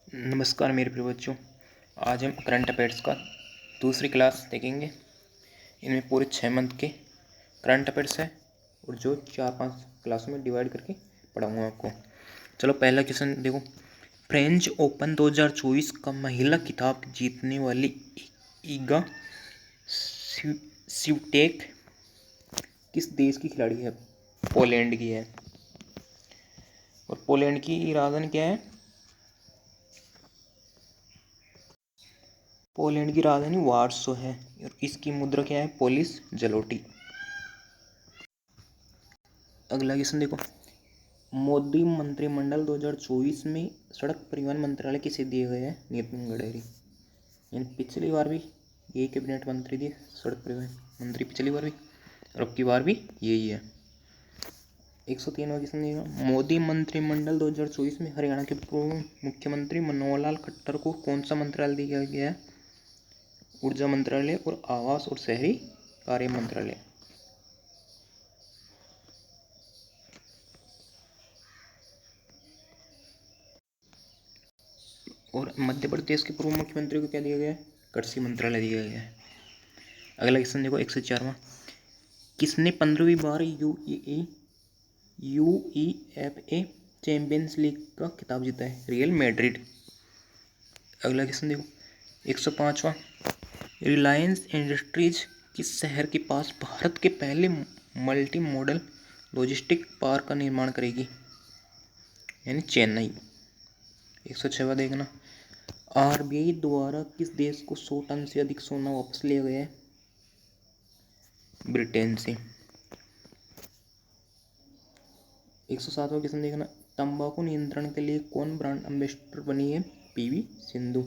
नमस्कार मेरे प्रिय बच्चों। आज हम करंट अफेयर्स का दूसरी क्लास देखेंगे। इनमें पूरे 6 मंथ के करंट अफेयर्स है और जो 4-5 क्लासों में डिवाइड करके पढ़ाऊँगा आपको। चलो पहला क्वेश्चन देखो। फ्रेंच ओपन 2024 का महिला खिताब जीतने वाली ईगा स्विटेक किस देश की खिलाड़ी है? पोलैंड की है। और पोलैंड की राजधानी क्या है? पोलैंड की राजधानी वार्सो है और इसकी मुद्रा क्या है? पोलिश जलोटी। अगला क्वेश्चन देखो। मोदी मंत्रिमंडल 2024 में सड़क परिवहन मंत्रालय किसे दिए गए हैं? नितिन गडकरी। यानी पिछली बार भी यही कैबिनेट मंत्री थे, सड़क परिवहन मंत्री पिछली बार भी, और अब की बार भी यही है। 103वां क्वेश्चन देखो। मोदी मंत्रिमंडल 2024 में हरियाणा के पूर्व मुख्यमंत्री मनोहर लाल खट्टर को कौन सा मंत्रालय दिया गया है? ऊर्जा मंत्रालय और आवास और शहरी कार्य मंत्रालय। और मध्य प्रदेश के पूर्व मुख्यमंत्री को क्या दिया गया है? कृषि मंत्रालय दिया गया है। अगला क्वेश्चन देखो 104वां। किसने 15वीं बार यूईएफए चैंपियंस लीग का खिताब जीता है? Real Madrid. अगला क्वेश्चन देखो 105वां। रिलायंस इंडस्ट्रीज किस शहर के पास भारत के पहले मल्टी मॉडल लॉजिस्टिक पार्क का निर्माण करेगी? यानी चेन्नई। 106वां देखना। आरबीआई द्वारा किस देश को 100 टन से अधिक सोना वापस लिया गया है? ब्रिटेन से। 107वां क्वेश्चन देखना। तंबाकू नियंत्रण के लिए कौन ब्रांड एम्बेसडर बनी है? पीवी सिंधु।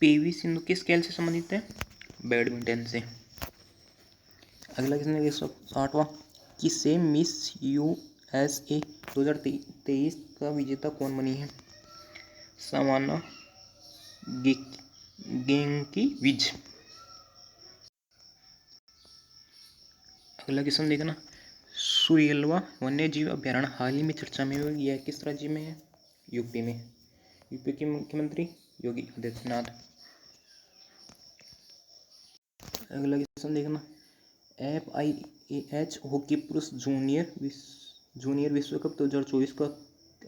पीवी सिंधु किस खेल से संबंधित है? बैडमिंटन से। अगला क्वेश्चन 108वां। किसे मिस यूएसए 2023 का विजेता कौन बनी है? सामाना गेंकीविज। अगला क्वेश्चन देखना। सुयलवा वन्य जीव अभ्यारण्य हाल ही में चर्चा में हुआ, यह किस राज्य में है? यूपी में। यूपी के मुख्यमंत्री योगी आदित्यनाथ। अगला क्वेश्चन देखना। FIH हॉकी पुरुष जूनियर विश्व कप 2024 का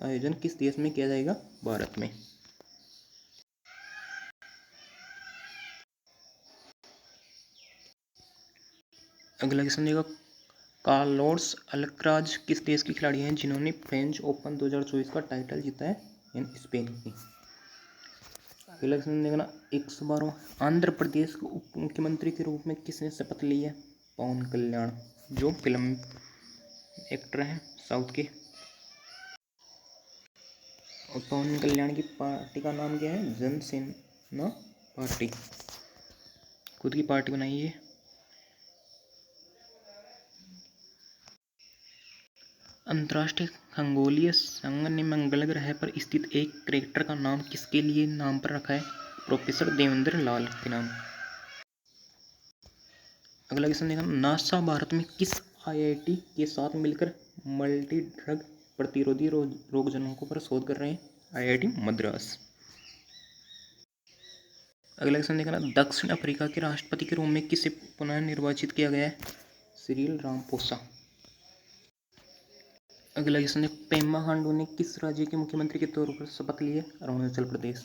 आयोजन किस देश में किया जाएगा? भारत में। अगला क्वेश्चन देखो। कार्लोस अल्कराज किस देश की खिलाड़ी हैं जिन्होंने फ्रेंच ओपन 2024 का टाइटल जीता है? यानी स्पेन की। अगला क्वेश्चन देखना 112वां। आंध्र प्रदेश के उप मुख्यमंत्री के रूप में किसने शपथ ली है? पवन कल्याण, जो फिल्म एक्टर हैं साउथ के। और पवन कल्याण की पार्टी का नाम क्या है? जनसेना पार्टी। खुद की पार्टी बनाई है। अंतर्राष्ट्रीय खगोलीय संघ ने मंगल ग्रह पर स्थित एक क्रेटर का नाम किसके लिए नाम पर रखा है? प्रोफेसर देवेंद्र लाल के नाम। अगला क्वेश्चन देखना। नासा भारत में किस आईआईटी के साथ मिलकर मल्टी ड्रग प्रतिरोधी रोगजनकों पर शोध कर रहे हैं? आईआईटी मद्रास। अगला क्वेश्चन देखना। दक्षिण अफ्रीका के राष्ट्रपति के रूप में किसे पुनः निर्वाचित किया गया है? Cyril Ramaphosa. अगला क्वेश्चन है। पेमा खांडू ने किस राज्य के मुख्यमंत्री के तौर पर शपथ ली है? Arunachal Pradesh.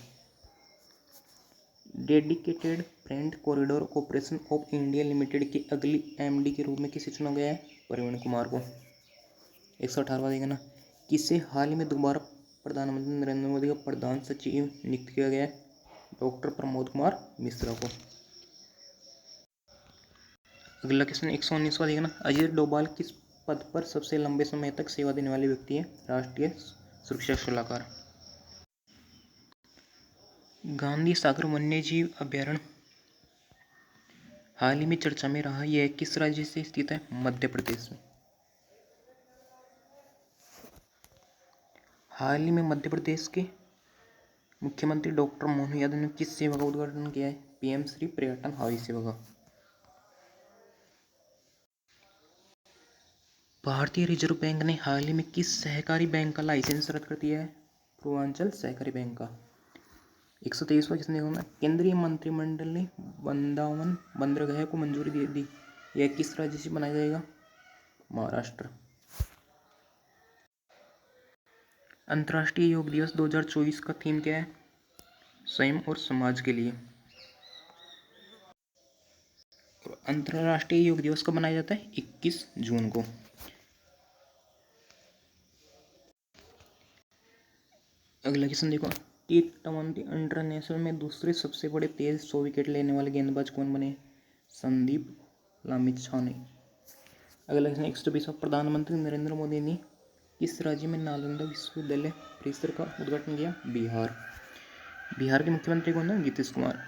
Dedicated freight corridor corporation of India limited की अगली एमडी के रूप में किसे चुना गया है? प्रवीण कुमार को। 118वां देखना। किसे हाल ही में दोबारा प्रधानमंत्री नरेंद्र मोदी का प्रधान सचिव नियुक्त किया गया है? डॉक्टर प्रमोद कुमार मिश्रा को। अगला क्वेश्चन 119वां देखना। अजय डोभाल किस पद पर सबसे लंबे समय तक सेवा देने वाले व्यक्ति हैं? राष्ट्रीय सुरक्षा सलाहकार। गांधी सागर वन्यजीव अभ्यारण्य हाल ही में चर्चा में रहा, यह किस राज्य से स्थित है? मध्य प्रदेश में। हाल ही में मध्य प्रदेश के मुख्यमंत्री डॉक्टर मोहन यादव ने किस सेवा का उद्घाटन किया है? पीएम श्री पर्यटन हवाई सेवा का। भारतीय रिजर्व बैंक ने हाल ही में किस सहकारी बैंक का लाइसेंस रद्द कर दिया है? पूर्वांचल सहकारी बैंक का। 123वां किसने होना? केंद्रीय मंत्रिमंडल ने वृंदावन बंदरगाह को मंजूरी दे दी। यह किस राज्य से बनाया जाएगा? महाराष्ट्र। अंतर्राष्ट्रीय योग दिवस 2024 का थीम क्या है? स्वयं और समाज के लिए। अंतर्राष्ट्रीय योग दिवस कब मनाया जाता है? 21 जून को। अगला क्वेश्चन देखो, T20 इंटरनेशनल में दूसरे सबसे बड़े तेज 100 विकेट लेने वाले गेंदबाज कौन बने? संदीप लामिछाने। अगला क्वेश्चन 120, प्रधानमंत्री नरेंद्र मोदी ने किस राज्य में नालंदा विश्वविद्यालय परिसर का उद्घाटन किया? बिहार। बिहार के मुख्यमंत्री कौन है? नीतीश कुमार।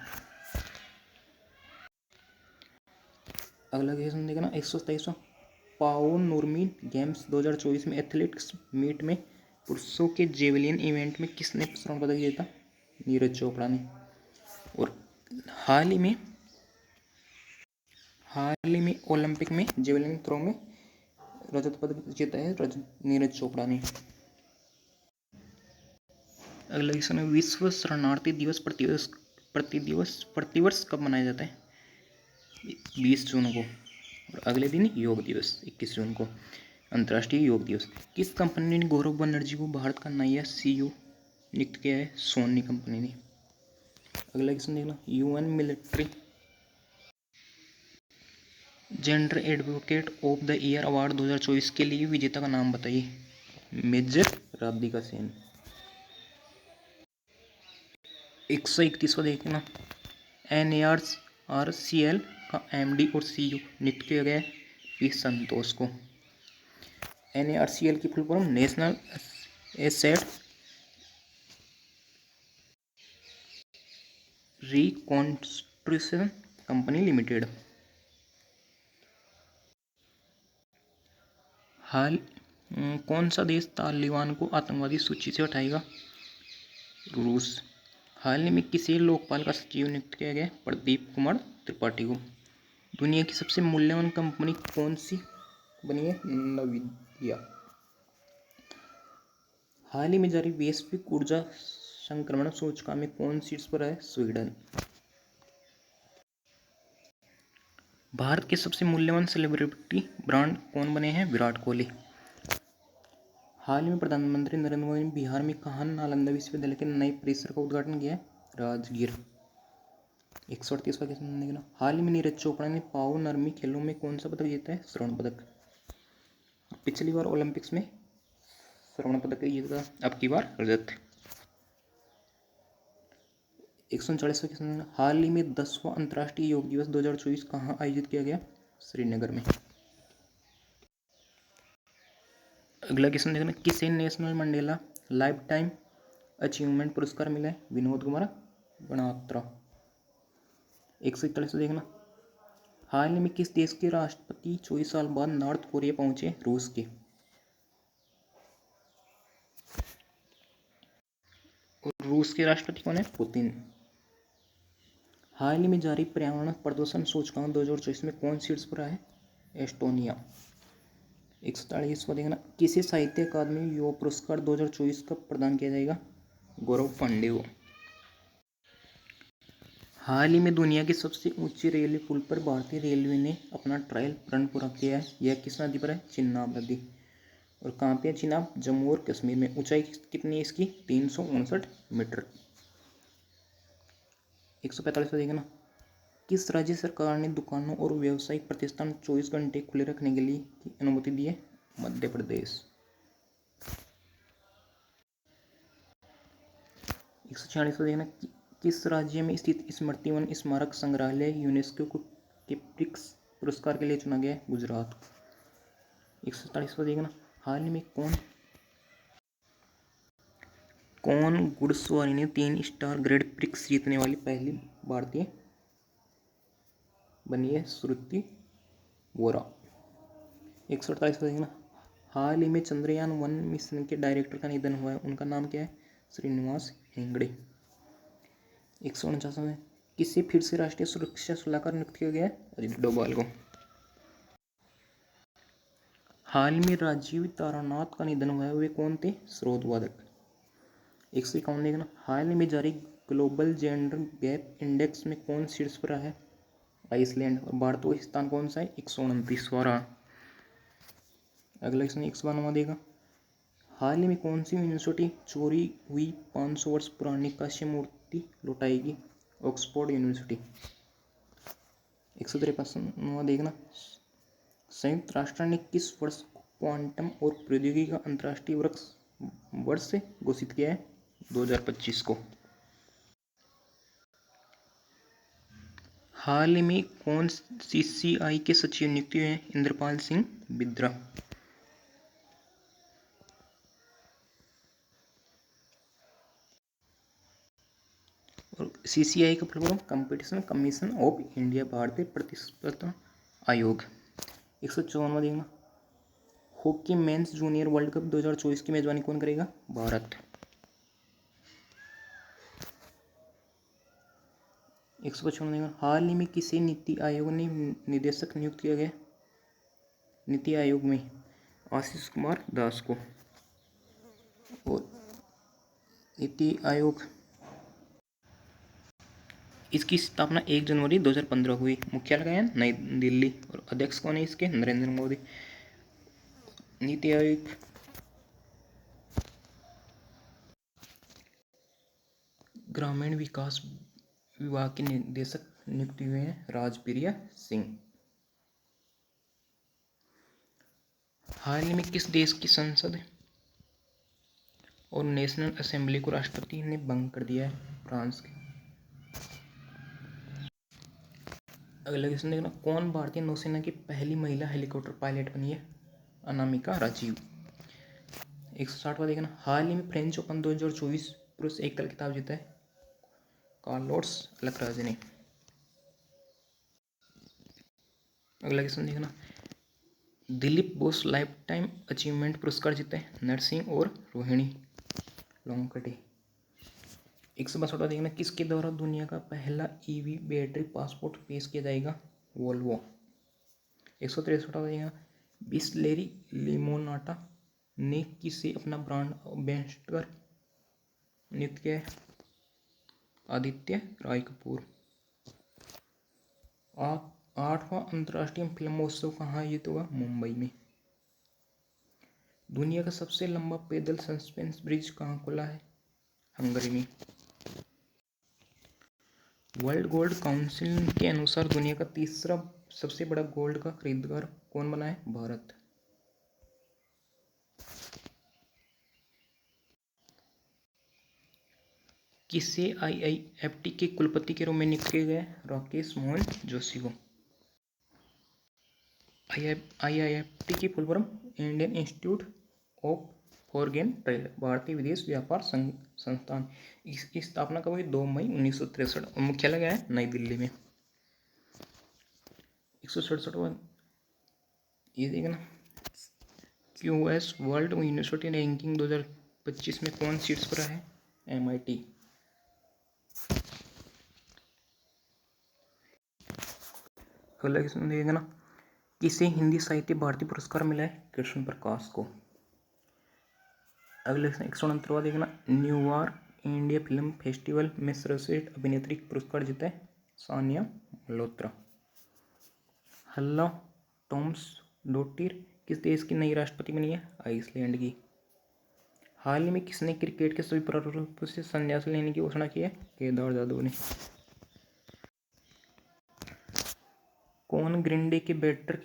अगला क्वेश्चन देखना 127, पाओ नुरमी गेम्स 2024 में एथलेटिक्स मीट में पुरुषों के जेवलिन इवेंट में किसने स्वर्ण पदक जीता? नीरज चोपड़ा ने। और हाल ही में ओलंपिक में जेवलिन थ्रो में रजत पदक जीता है नीरज चोपड़ा ने। अगला क्वेश्चन है, विश्व शरणार्थी दिवस प्रतिवर्ष कब मनाया जाता है? 20 जून को। और अगले दिन योग दिवस 21 जून को, अंतर्राष्ट्रीय योग दिवस। किस कंपनी ने गौरव बनर्जी को भारत का नया CEO नियुक्त किया है? सोनी कंपनी ने। अगला क्वेश्चन देखना, UN military gender advocate of the year award 2024 के लिए विजेता का नाम बताइए। मेजर राधिका सेन। 131वां देखना, NARCL का MD और CEO नियुक्त किया गया है पी संतोष को। NARCL की full form national asset reconstruction company limited. कौन सा देश तालिबान को आतंकवादी सूची से हटाएगा? रूस। हाल ही में किसी लोकपाल का सचिव नियुक्त किया गया? प्रदीप कुमार त्रिपाठी को। दुनिया की सबसे मूल्यवान कंपनी कौन सी बनी है? नवीदिया। हाल ही में जारी वैश्विक ऊर्जा संक्रमण सूचकांक में कौन शीर्ष पर है? स्वीडन। भारत के सबसे मूल्यवान सेलिब्रिटी ब्रांड कौन बने हैं? विराट कोहली। हाल ही में प्रधानमंत्री नरेंद्र मोदी ने बिहार में कहाँ नालंदा विश्वविद्यालय के नए परिसर का उद्घाटन किया है? राजगीर। 138वां क्वेश्चन देखना, हाल ही में नीरज चोपड़ा ने पाओ नरमी खेलों में कौन सा पदक जीता है? स्वर्ण पदक। पिछली बार ओलंपिक्स में स्वर्ण पदक जीता, अब की बार रजत। 139वां क्वेश्चन, हाल ही में 10वां अंतर्राष्ट्रीय योग दिवस 2024 कहाँ आयोजित किया गया? श्रीनगर में। अगला क्वेश्चन देखना, किसे national Mandela life time achievement पुरस्कार मिला है? विनोद कुमार गणात्रा। 141 देखना, हाल ही में किस देश के राष्ट्रपति 24 साल बाद नॉर्थ कोरिया पहुंचे? रूस के। और रूस के राष्ट्रपति कौन है? पुतिन। हाल ही में जारी पर्यावरण प्रदूषण सूचकांक 2024 में कौन शीर्ष पर है? एस्टोनिया। 140वां देखना, किसे साहित्य अकादमी युवा पुरस्कार 2024 का प्रदान किया जाएगा? गौरव पांडे को। हाल ही में दुनिया की सबसे ऊंची रेलवे पुल पर भारतीय रेलवे ने अपना ट्रायल रन पूरा किया है। यह किस नदी पर है? चिनाब नदी। और कहाँ पे है चिनाब? जम्मू और कश्मीर में। ऊंचाई कितनी है इसकी? 359 मीटर। 145वां देखना, किस राज्य सरकार ने दुकानों और व्यावसायिक प्रतिष्ठान 24 घंटे खुले रखने के लिए की अनुमति दी है? मध्य प्रदेश। 146वां देखना, किस राज्य में स्थित स्मृति वन स्मारक संग्रहालय यूनेस्को के प्रिक्स पुरस्कार के लिए चुना गया है? गुजरात। 147वां देखना, हाल ही में कौन घुड़सवारी ने 3 स्टार ग्रेड प्रिक्स जीतने वाली पहली भारतीय बनी है? श्रुति वोरा। 148वां देखना, हाल ही में चंद्रयान-1 मिशन के डायरेक्टर का निधन हुआ है, उनका नाम क्या है? श्रीनिवास हेगड़े। 149वां, किसे फिर से राष्ट्रीय सुरक्षा सलाहकार नियुक्त किया गया है? अजित डोभाल को। हाल में राजीव तारानाथ का निधन हुआ है, वे कौन थे? स्रोत वादक। 151 देखना, हाल में जारी ग्लोबल जेंडर गैप इंडेक्स में कौन शीर्ष पर है? आइसलैंड। और भारत का स्थान कौन सा है? 129वां रहा। अगला क्वेश्चन 192 देगा, हाल ही में कौन सी यूनिवर्सिटी चोरी हुई 500 वर्ष पुरानी कांस्य मूर्ति लौटाएगी? Oxford university. 153वां देखना, संयुक्त राष्ट्र ने किस वर्ष को क्वांटम और प्रौद्योगिकी का अंतर्राष्ट्रीय वर्ष से घोषित किया है? 2025 को। हाल ही में कौन CCI के सचिव नियुक्त हुए हैं? इंद्रपाल सिंह बिद्रा। और CCI का full competition commission of India, भारतीय प्रतिस्पर्धा आयोग। 154वां देखना, hockey mains junior world cup 2024 की मेजबानी कौन करेगा? भारत। 155 देखना, हाल ही में किसे नीति आयोग ने निदेशक नियुक्त किया गया? नीति आयोग में आशीष कुमार दास को। और नीति आयोग इसकी स्थापना 1 जनवरी 2015 हुई। मुख्यालय है नई दिल्ली। और अध्यक्ष कौन है इसके? नरेंद्र मोदी। नीति आयोग ग्रामीण विकास विभाग के निदेशक नियुक्त हुए हैं राजप्रिया सिंह। हाल ही में किस देश की संसद और नेशनल असेंबली को राष्ट्रपति ने भंग कर दिया है? फ्रांस के। अगला क्वेश्चन देखना, कौन भारतीय नौसेना की पहली महिला हेलीकॉप्टर पायलट बनी है? अनामिका राजीव। 160वां देखना, हाल ही में फ्रेंच ओपन 2024 पुरुष एकल खिताब जीता है कार्लोस अल्कराज ने। अगला क्वेश्चन देखना, Dilip Bose life time achievement पुरस्कार जीता है नरसिंह और रोहिणी लोंगकटे। 162वां देखना, किसके द्वारा दुनिया का पहला EV बैटरी पासपोर्ट पेश किया जाएगा? वोल्वो। 163वां देखना, बिसलेरी लिमोनाटा ने किसे अपना ब्रांड एम्बेसडर नियुक्त किया है? आदित्य राय कपूर। 8वां अंतर्राष्ट्रीय फिल्म महोत्सव कहाँ आयोजित होगा? मुंबई में। दुनिया का सबसे लंबा पैदल सस्पेंस ब्रिज कहाँ खुला है? हंगरी में। वर्ल्ड गोल्ड काउंसिल के अनुसार दुनिया का तीसरा सबसे बड़ा गोल्ड का खरीदार कौन बना है? भारत। किसे IIFT के कुलपति के रूप में नियुक्त किया गया है? राकेश मोहन जोशी को। IIFT की full form Indian institute of foreign trade, भारतीय विदेश व्यापार संस्थान। इसकी स्थापना कब हुई? 2 मई 1963। और मुख्यालय क्या है? नई दिल्ली में। 167वां ये देखना, QS वर्ल्ड यूनिवर्सिटी रैंकिंग 2025 में कौन शीर्ष पर है? MIT। अगला क्वेश्चन देखना, किसे हिंदी साहित्य भारती पुरस्कार मिला है? कृष्ण प्रकाश को। अगले 169वां देखना, न्यूयॉर्क इंडिया फिल्म फेस्टिवल में सर्वश्रेष्ठ अभिनेत्री पुरस्कार जीता है सानिया मल्होत्रा। हल्ला टॉम्सडोटिर किस देश की नई राष्ट्रपति बनी है? आइसलैंड की। हाल ही में किसने क्रिकेट के सभी प्रारूपों से संन्यास लेने की घोषणा की है? केदार जाधव ने। कौन ग्रीन डे के बेटर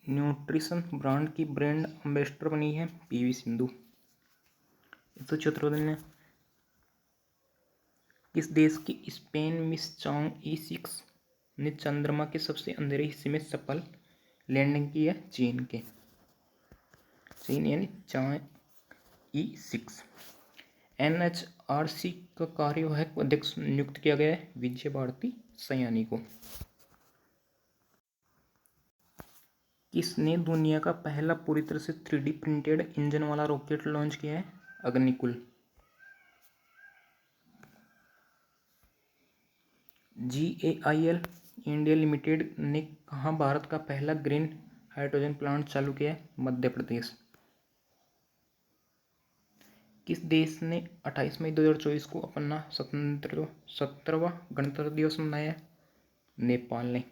न्यूट्रिशन ब्रांड की ब्रांड एम्बेसडर बनी है? PV सिंधु। 174 ने किस देश की स्पेन मिस चांग E6 ने चंद्रमा के सबसे अंधेरे हिस्से में सफल लैंडिंग की है? चीन के। चीन यानी चांग E6। NHRC का कार्यवाहक अध्यक्ष नियुक्त किया गया है विजय भारती सयानी को। किसने दुनिया का पहला पूरी तरह से 3D प्रिंटेड इंजन वाला रॉकेट लॉन्च किया है? अग्निकुल। GAIL इंडिया लिमिटेड ने कहाँ भारत का पहला ग्रीन हाइड्रोजन प्लांट चालू किया है? मध्य प्रदेश। किस देश ने 28 मई 2024 को अपना 17वां गणतंत्र दिवस मनाया है? नेपाल ने।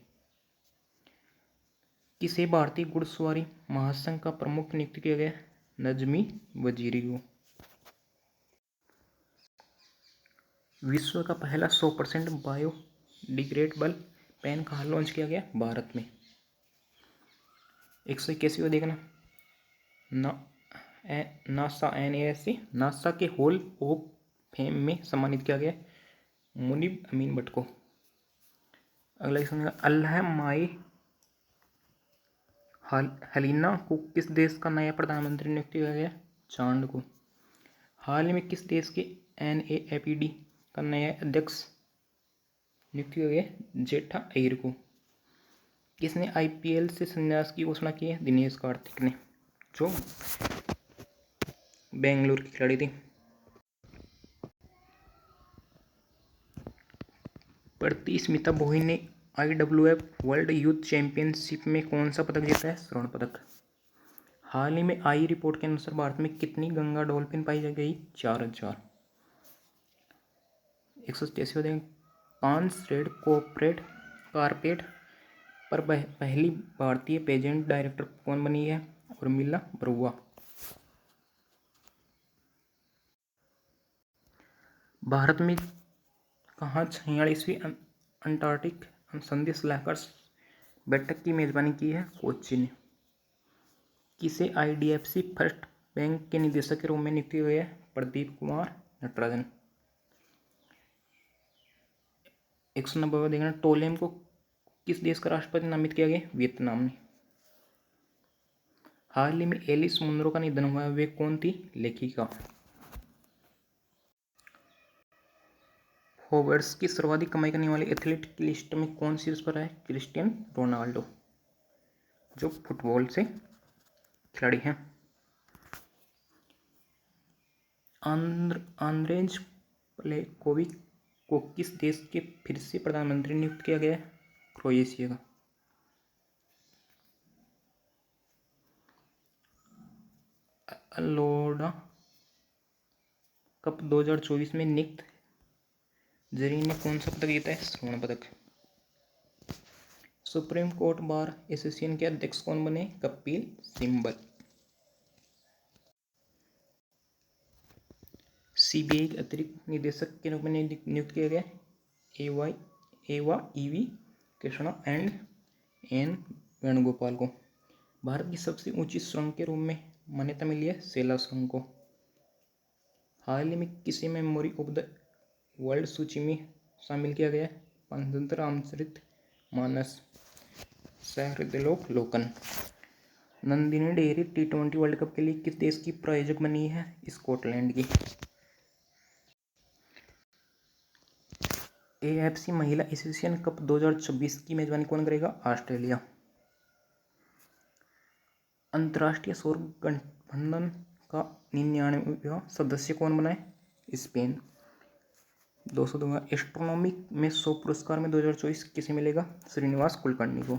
किसे भारतीय घुड़सवारी महासंघ का प्रमुख नियुक्त किया गया? नजमी वजीरी को। विश्व का पहला 100% बायोडिग्रेडेबल पेन कहाँ लॉन्च किया गया? भारत में। 181वां देखना, नासा के हॉल ऑफ फेम में सम्मानित किया गया मुनीब अमीन भट्ट को। अगला क्वेश्चन, अल्लाह माई हलीना को किस देश का नया प्रधानमंत्री नियुक्त किया गया? चांद को। हाल ही में किस देश के NAFED का नया अध्यक्ष नियुक्त किया गया? जेठा अय्यर को। किसने IPL से संन्यास की घोषणा की है? दिनेश कार्तिक ने, जो बेंगलुरु की खिलाड़ी थी। स्मिता भोई ने IWF वर्ल्ड यूथ चैंपियनशिप में कौन सा पदक जीता है? स्वर्ण पदक। हाल ही में आई रिपोर्ट के अनुसार भारत में कितनी गंगा डॉल्फिन पाई गई? 4000। 183वां, कांस रेड कारपेट पर पहली भारतीय पेजेंट डायरेक्टर कौन बनी है? उर्मिला बरुआ। भारत में कहाँ 46वीं अंटार्कटिक संधि सलाहकार बैठक की मेजबानी की है? कोच्चि ने। किसे IDFC फर्स्ट बैंक के निदेशक के रूप में नियुक्त किया गया? प्रदीप कुमार नटराजन। 190वां देखना, टोलेम को किस देश का राष्ट्रपति नामित किया गया? वियतनाम ने। हाल ही में एलिस मुनरो का निधन हुआ है, वे कौन थी? लेखिका। फोर्ब्स की सर्वाधिक कमाई करने वाले एथलीट की लिस्ट में कौन शीर्ष पर है? क्रिस्टियानो रोनाल्डो, जो फुटबॉल से खिलाड़ी हैं। आंद्रेज प्लेकोविक को किस देश के फिर से प्रधानमंत्री नियुक्त किया गया है? क्रोएशिया का। अलोड़ा कप 2024 में निक जरीन ने कौन सा पदक जीता है? स्वर्ण पदक। सुप्रीम कोर्ट बार एसोसिएशन के अध्यक्ष कौन बने? कपिल सिब्बल। CBI के अतिरिक्त निदेशक के रूप में नियुक्त किया गया एवा EV Krishna and N Venugopal को। भारत की सबसे ऊंची सुरंग के रूप में मान्यता मिली है सेला सुरंग को। हाल ही में किसे मेमोरी ऑफ द वर्ल्ड सूची में शामिल किया गया? पंचतंत्र रामचरित मानस सहृदयलोकन। Nandini dairy T20 world cup के लिए किस देश की प्रायोजक बनी है? स्कॉटलैंड की। AFC महिला एशियन कप 2026 की मेजबानी कौन करेगा? ऑस्ट्रेलिया। अंतर्राष्ट्रीय सौर गठबंधन का 99वां सदस्य कौन बना है? स्पेन। 202वां, एस्ट्रोनॉमी में 100 पुरस्कार में 2024 किसे मिलेगा? श्रीनिवास कुलकर्णी को।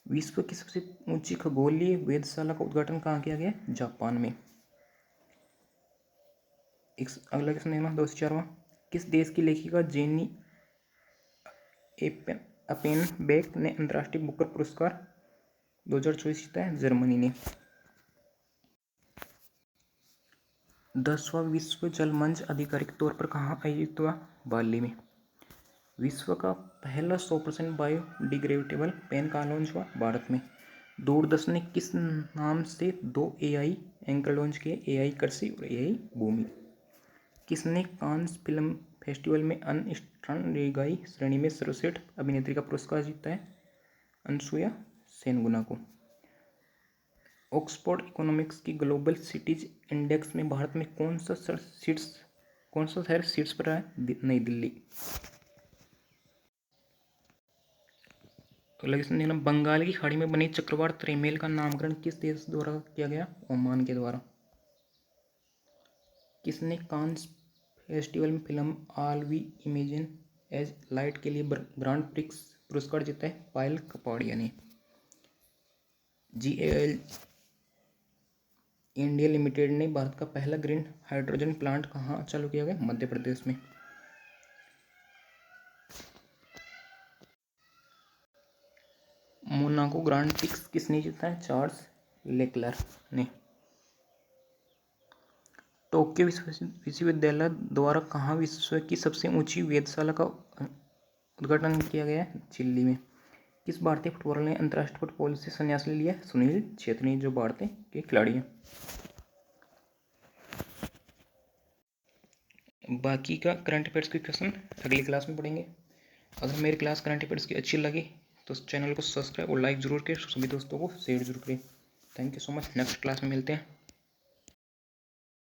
विश्व की सबसे ऊंची खगोलीय वेधशाला का उद्घाटन कहाँ किया गया? जापान में। अगला क्वेश्चन देखना, 204वां, किस देश की लेखिका जेनी अपेनबेक ने अंतर्राष्ट्रीय बुकर पुरस्कार 2024 जीता है? जर्मनी ने। 10वां विश्व जल मंच आधिकारिक तौर पर कहाँ आयोजित हुआ? बाली में। विश्व का पहला 100% बायोडिग्रेडेबल पेन कहाँ लॉन्च हुआ? भारत में। दूरदर्शन ने किस नाम से 2 AI एंकर लॉन्च किए? AI कृषि और AI भूमि। किसने कांस फिल्म फेस्टिवल में अनस्टैंडर्ड श्रेणी में सर्वश्रेष्ठ अभिनेत्री का पुरस्कार जीता है? अनसुया सेनगुना को। ऑक्सफोर्ड इकोनॉमिक्स की ग्लोबल सिटीज इंडेक्स में भारत में कौन सा शहर शीर्ष पर है? नई दिल्ली। तो देखना, बंगाल की खाड़ी में बनी चक्रवात त्रिमेल का नामकरण किस देश द्वारा किया गया? ओमान के द्वारा। किसने कांस फेस्टिवल में film all we imagine as light के लिए ग्रांड प्रिक्स पुरस्कार जीता है? पायल कपाड़िया ने। GAL इंडिया लिमिटेड ने भारत का पहला ग्रीन हाइड्रोजन प्लांट कहाँ चालू किया गया? मध्य प्रदेश में। मोनाको ग्रांड प्रिक्स किसने जीता है? चार्ल्स लेक्लर ने। टोक्यो विश्वविद्यालय द्वारा कहाँ विश्व की सबसे ऊंची वेधशाला का उद्घाटन किया गया है? चिल्ली में। किस भारतीय फुटबॉलर ने अंतर्राष्ट्रीय फुटबॉल से संन्यास ले लिया? सुनील छेत्री, जो भारतीय के खिलाड़ी हैं। बाकी का करंट अफेयर्स के क्वेश्चन अगली क्लास में पढ़ेंगे। अगर मेरी क्लास करंट अफेयर्स की अच्छी लगी तो चैनल को सब्सक्राइब और लाइक जरूर करें, सभी दोस्तों को शेयर जरूर करें। Thank you so much. Next class में मिलते हैं।